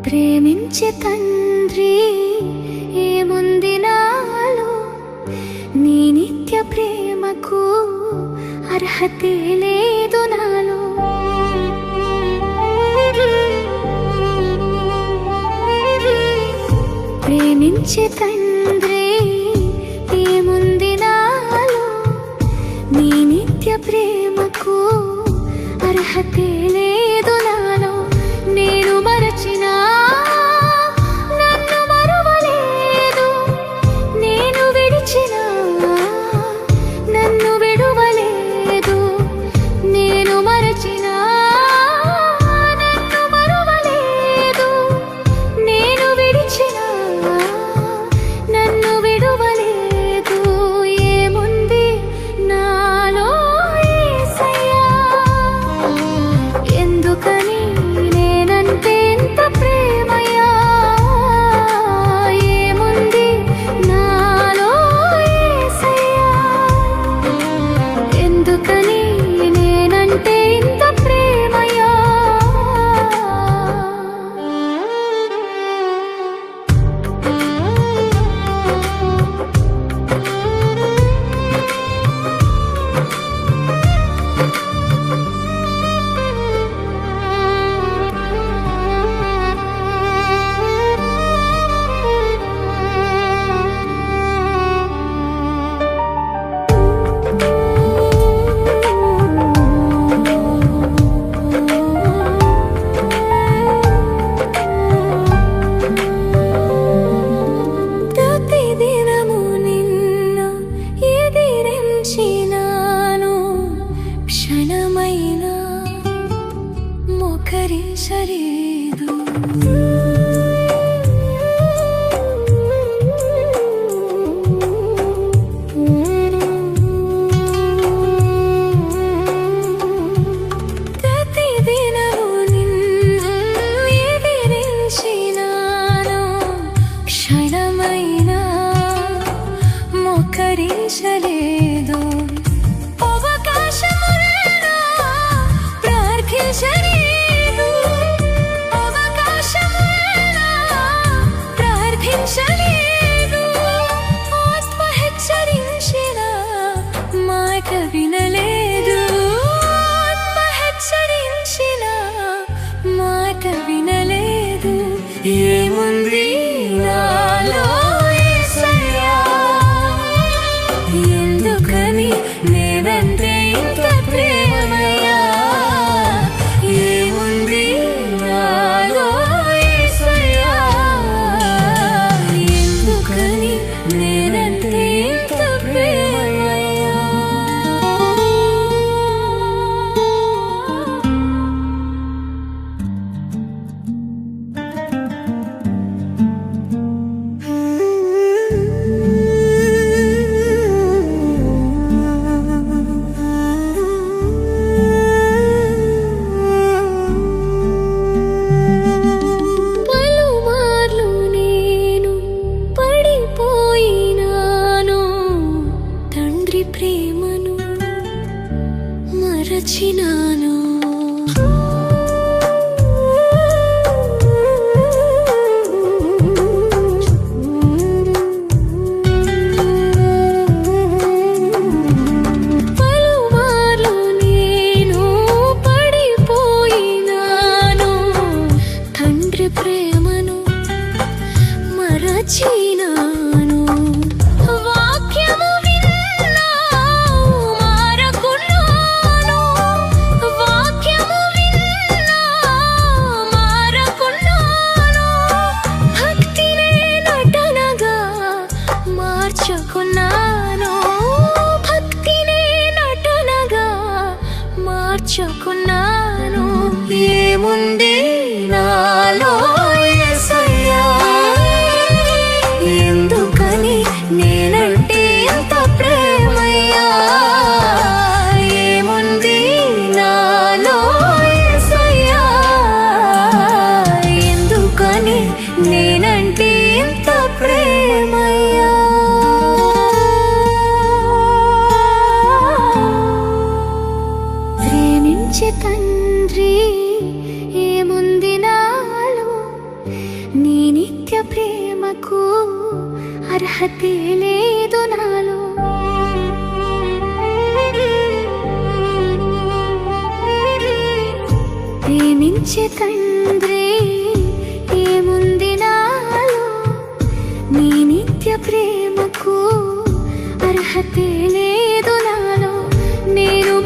ప్రేమించే తండ్రి ఏముంది నాలో, నీ నిత్య ప్రేమకు అర్హతే లేదు నాలో. ప్రేమించే తండ్రి ఏముంది నాలో, నీ నిత్య ప్రేమకు అర్హతే లేదు నాలో. నేను మరచినా నన్ను మరువలేదు, నేను విడిచినా నన్ను విడువలేదు. నేను మరచినా నన్ను మరువలేదు, నేను విడిచినా నన్ను విడువలేదు. ఏముంది నాలో యేసయ్యా, ఎందుకని నేనంటే ఇంత ప్రేమయ్యా. ఏముంది నాలో యేసయ్యా, ఎందుకని నేనంటే ఇంత ప్రేమయ్యా. ప్రతిదినము నిన్ను ఎదిరించినాను, క్షణమైనా మోకరించలేదు. ప్రతిదినము నిన్ను ఎదిరించినాను, క్షణమైనా మోకరించలేదు. అవకాశమున్నా ప్రార్థించలేదు, అవకాశము అర్హతే లేదు నాలో. ప్రేమించే తండ్రి ఏముంది నాలో, నీ నిత్య ప్రేమకు అర్హతే లేదు నాలో. నేను